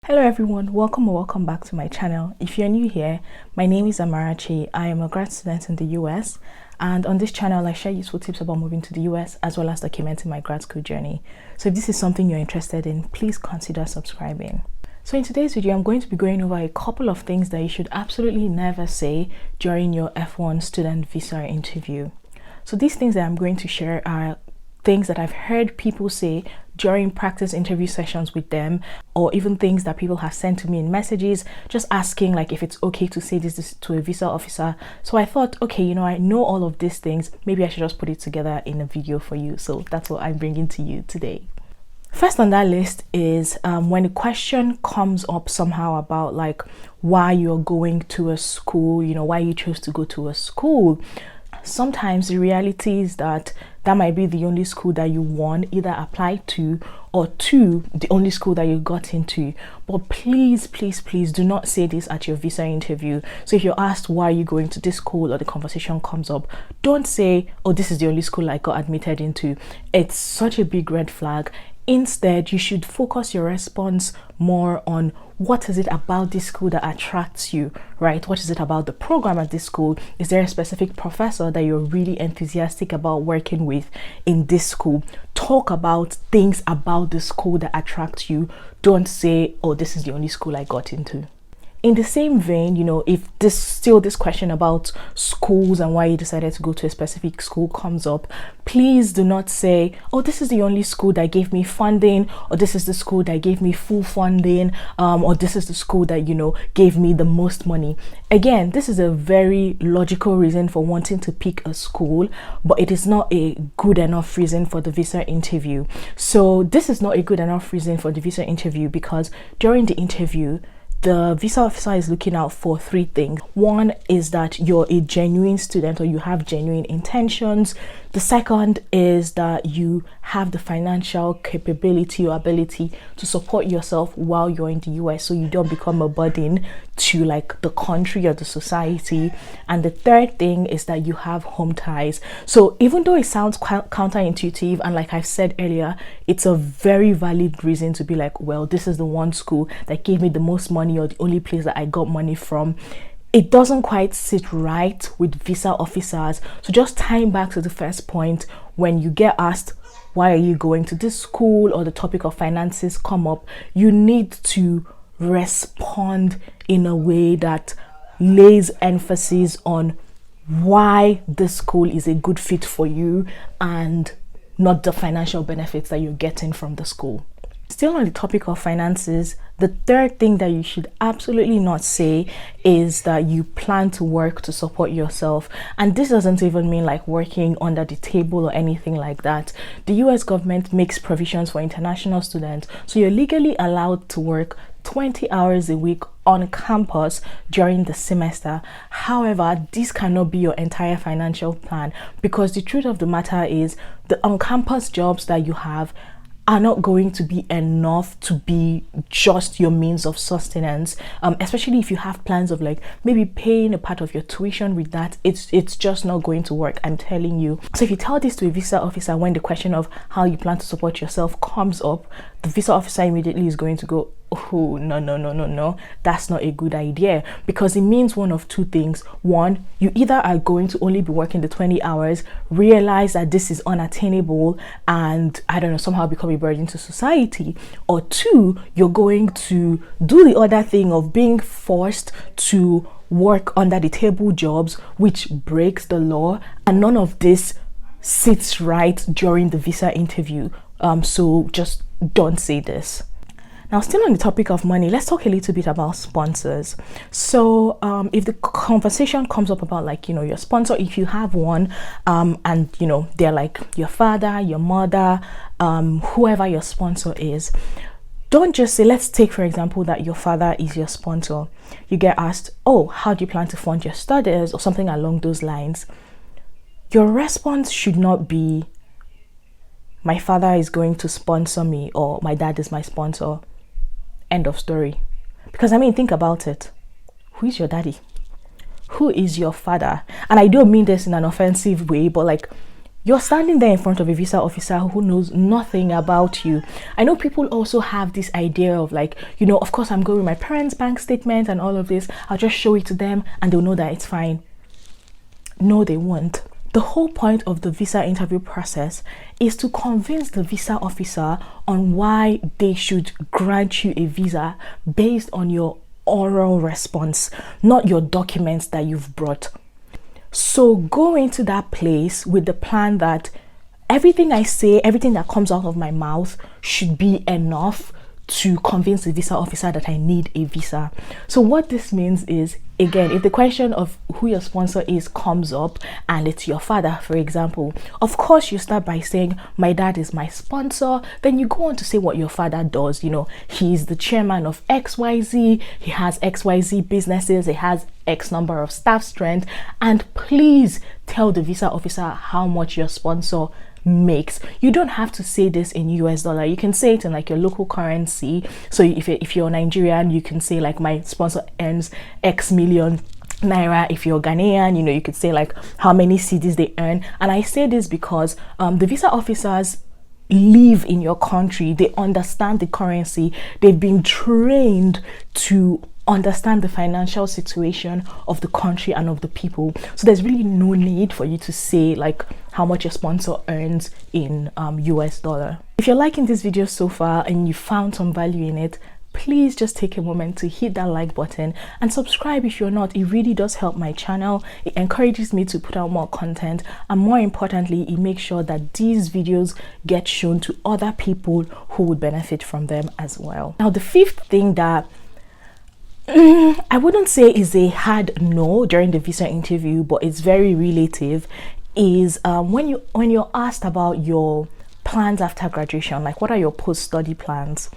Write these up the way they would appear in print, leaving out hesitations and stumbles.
Hello everyone, welcome or welcome back to my channel. If you're new here, my name is Amarachi. I am a grad student in the US, and on this channel I share useful tips about moving to the US as well as documenting my grad school journey. So if this is something you're interested in, please consider subscribing. So in today's video, I'm going to be going over a couple of things that you should absolutely never say during your F1 student visa interview. So these things that I'm going to share are things that I've heard people say during practice interview sessions with them, or even things that people have sent to me in messages just asking like if it's okay to say this to a visa officer. So I thought, okay, I know all of these things, maybe I should just put it together in a video for you. So that's what I'm bringing to you today. First on that list is when a question comes up somehow about like why you're going to a school, why you chose to go to a school. Sometimes the reality is that might be the only school that you one, either applied to, or two, the only school that you got into. But please do not say this at your visa interview. So if you're asked why are you going to this school, or the conversation comes up, don't say, oh, this is the only school I got admitted into. It's such a big red flag. Instead, you should focus your response more on what is it about this school that attracts you, right? What is it about the program at this school? Is there a specific professor that you're really enthusiastic about working with in this school? Talk about things about the school that attract you. Don't say, oh, this is the only school I got into. In the same vein, if this question about schools and why you decided to go to a specific school comes up, please do not say, oh, this is the only school that gave me funding, or this is the school that gave me full funding, or this is the school that, gave me the most money. Again, this is a very logical reason for wanting to pick a school, but it is not a good enough reason for the visa interview. So this is not a good enough reason for the visa interview because during the interview, the visa officer is looking out for three things. One is that you're a genuine student or you have genuine intentions. The second is that you have the financial capability or ability to support yourself while you're in the US, so you don't become a burden to like the country or the society. And the third thing is that you have home ties. So even though it sounds counterintuitive, and like I've said earlier, it's a very valid reason to be like, well, this is the one school that gave me the most money or the only place that I got money from. It doesn't quite sit right with visa officers. So just tying back to the first point, when you get asked why are you going to this school or the topic of finances come up, you need to respond in a way that lays emphasis on why the school is a good fit for you and not the financial benefits that you're getting from the school. Still on the topic of finances, the third thing that you should absolutely not say is that you plan to work to support yourself. And this doesn't even mean like working under the table or anything like that. The US government makes provisions for international students, so you're legally allowed to work 20 hours a week on campus during the semester. However, this cannot be your entire financial plan, because the truth of the matter is the on-campus jobs that you have are not going to be enough to be just your means of sustenance, especially if you have plans of like maybe paying a part of your tuition with that. It's just not going to work, I'm telling you. So if you tell this to a visa officer when the question of how you plan to support yourself comes up, the visa officer immediately is going to go, oh, no, that's not a good idea, because it means one of two things. One, you either are going to only be working the 20 hours, realize that this is unattainable and somehow become a burden to society, or two, you're going to do the other thing of being forced to work under the table jobs, which breaks the law, and none of this sits right during the visa interview. So just don't say this. Now, still on the topic of money, let's talk a little bit about sponsors. So if the conversation comes up about like, your sponsor, if you have one, and they're like your father, your mother, whoever your sponsor is, don't just say, let's take for example that your father is your sponsor. You get asked, oh, how do you plan to fund your studies, or something along those lines. Your response should not be, my father is going to sponsor me, or my dad is my sponsor. End of story. Because think about it. Who is your daddy? Who is your father? And I don't mean this in an offensive way, but like You're standing there in front of a visa officer who knows nothing about you. I know people also have this idea of like, of course I'm going with my parents' bank statement and all of this. I'll just show it to them and they'll know that it's fine. No, they won't. The whole point of the visa interview process is to convince the visa officer on why they should grant you a visa based on your oral response, not your documents that you've brought. So go into that place with the plan that everything I say, everything that comes out of my mouth should be enough to convince the visa officer that I need a visa. So what this means is, again, if the question of who your sponsor is comes up and it's your father, for example, of course you start by saying my dad is my sponsor. Then you go on to say what your father does. He's the chairman of XYZ, he has XYZ businesses, he has X number of staff strength, and please tell the visa officer how much your sponsor makes. You don't have to say this in US dollar. You can say it in like your local currency. So if you're Nigerian, you can say like my sponsor earns X million naira. If you're Ghanaian, you could say like how many cedis they earn. And I say this because the visa officers live in your country. They understand the currency. They've been trained to understand the financial situation of the country and of the people. So there's really no need for you to say like how much your sponsor earns in US dollar. If you're liking this video so far and you found some value in it, please just take a moment to hit that like button and subscribe if you're not. It really does help my channel. It encourages me to put out more content, and more importantly, it makes sure that these videos get shown to other people who would benefit from them as well. Now, the fifth thing that I wouldn't say is a hard no during the visa interview, but it's very relative, is when you're asked about your plans after graduation, like what are your post-study plans.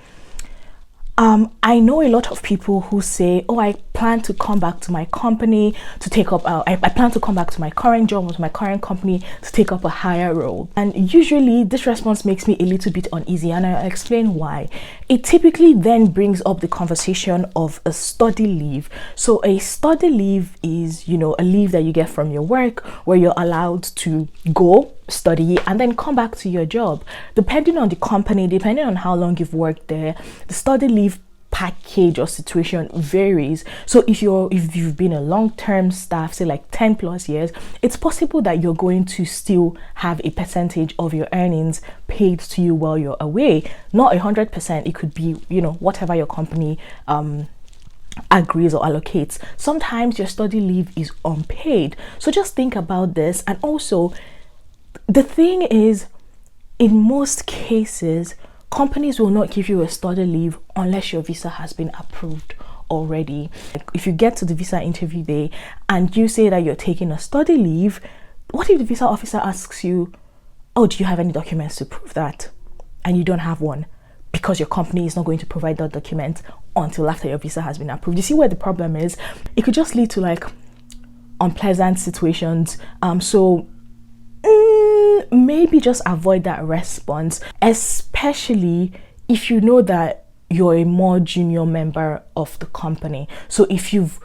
I know a lot of people who say, oh, I plan to come back to my company to take up, I plan to come back to my current job or to my current company to take up a higher role. And usually this response makes me a little bit uneasy, and I'll explain why. It typically then brings up the conversation of a study leave. So a study leave is, a leave that you get from your work where you're allowed to go study and then come back to your job. Depending on the company, depending on how long you've worked there, the study leave package or situation varies. So if you've been a long-term staff, say like 10 plus years, it's possible that you're going to still have a percentage of your earnings paid to you while you're away. Not 100%. It could be, whatever your company agrees or allocates. Sometimes your study leave is unpaid. So just think about this. And also, the thing is, in most cases, companies will not give you a study leave unless your visa has been approved already. If you get to the visa interview day and you say that you're taking a study leave, what if the visa officer asks you, oh, do you have any documents to prove that? And you don't have one, because your company is not going to provide that document until after your visa has been approved. You see where the problem is? It could just lead to like unpleasant situations. So maybe just avoid that response, especially if you know that you're a more junior member of the company. So if you've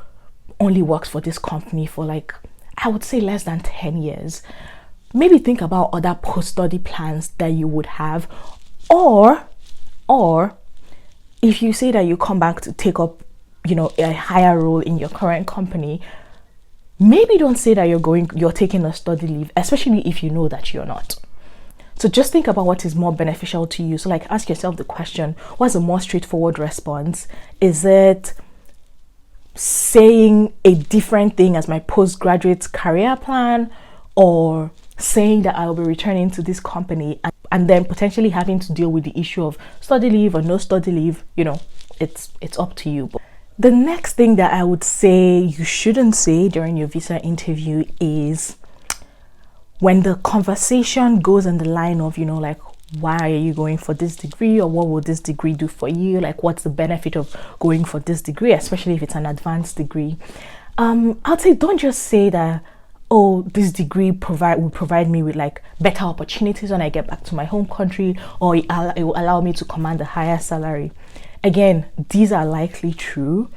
only worked for this company for like, I would say less than 10 years, maybe think about other post-study plans that you would have. Or if you say that you come back to take up, a higher role in your current company, maybe don't say that you're taking a study leave, especially if you know that you're not. So just think about what is more beneficial to you. So like ask yourself the question, what's a more straightforward response? Is it saying a different thing as my postgraduate career plan, or saying that I'll be returning to this company and then potentially having to deal with the issue of study leave or no study leave? It's up to you. The next thing that I would say you shouldn't say during your visa interview is when the conversation goes in the line of, like, why are you going for this degree, or what will this degree do for you? Like, what's the benefit of going for this degree, especially if it's an advanced degree? I'd say don't just say that, oh, this degree will provide me with like better opportunities when I get back to my home country, or it will allow me to command a higher salary. Again, these are likely true,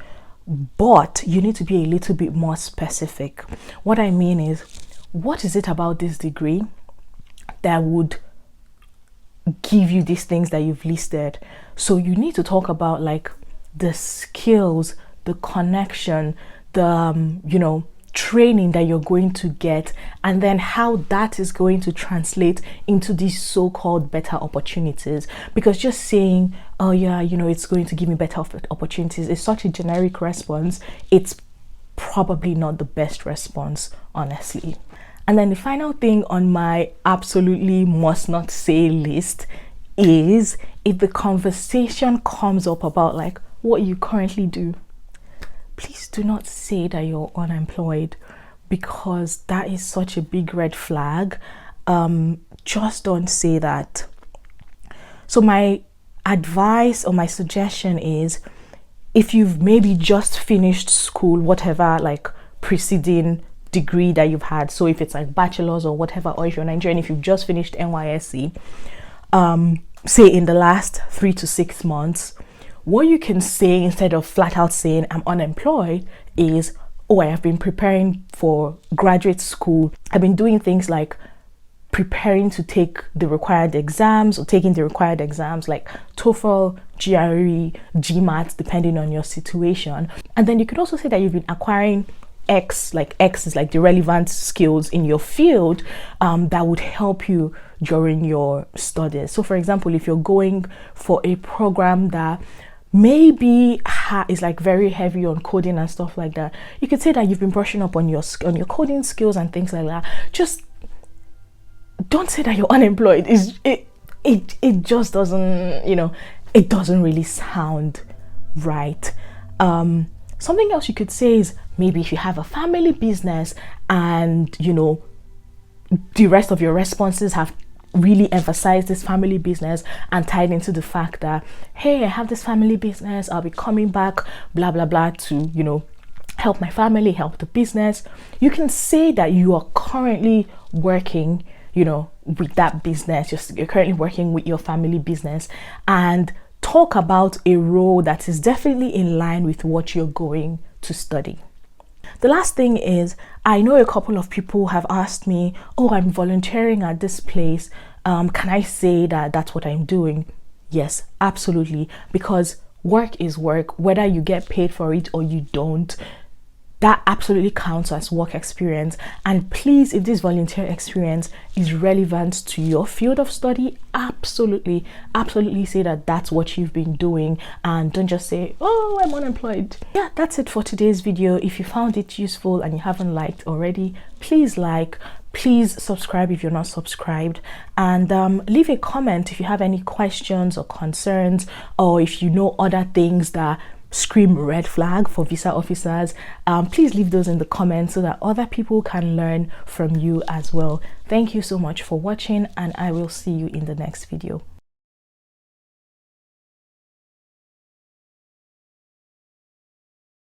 but you need to be a little bit more specific. What I mean is, what is it about this degree that would give you these things that you've listed. So you need to talk about like the skills, the connection, the training that you're going to get, and then how that is going to translate into these so-called better opportunities. Because just saying, oh yeah, it's going to give me better opportunities is such a generic response. It's probably not the best response, honestly. And then the final thing on my absolutely must not say list is if the conversation comes up about like what you currently do, please do not say that you're unemployed, because that is such a big red flag. Just don't say that. So my advice or my suggestion is, if you've maybe just finished school, whatever like preceding degree that you've had, so if it's like bachelor's or whatever, or if you're Nigerian, if you've just finished NYSC, say in the last 3 to 6 months, what you can say instead of flat out saying I'm unemployed is, oh, I have been preparing for graduate school. I've been doing things like preparing to take the required exams, or taking the required exams like TOEFL, GRE, GMAT, depending on your situation. And then you could also say that you've been acquiring X is like the relevant skills in your field that would help you during your studies. So for example, if you're going for a program that maybe is like very heavy on coding and stuff like that, you could say that you've been brushing up on your coding skills and things like that. Just don't say that you're unemployed. It just doesn't, it doesn't really sound right. Something else you could say is, maybe if you have a family business and the rest of your responses have really emphasized this family business and tied into the fact that, hey, I have this family business, I'll be coming back, blah blah blah, to help my family, help the business. You can say that you are currently working with that business, you're currently working with your family business, and talk about a role that is definitely in line with what you're going to study. The last thing is, I know a couple of people have asked me, oh, I'm volunteering at this place. Can I say that that's what I'm doing? Yes, absolutely. Because work is work, whether you get paid for it or you don't. That absolutely counts as work experience. And please, if this volunteer experience is relevant to your field of study, absolutely say that that's what you've been doing, and don't just say, oh, I'm unemployed. Yeah, that's it for today's video. If you found it useful and you haven't liked already, please like, please subscribe if you're not subscribed, and leave a comment if you have any questions or concerns, or if you know other things that scream red flag for visa officers. Please leave those in the comments so that other people can learn from you as well. Thank you so much for watching, and I will see you in the next video.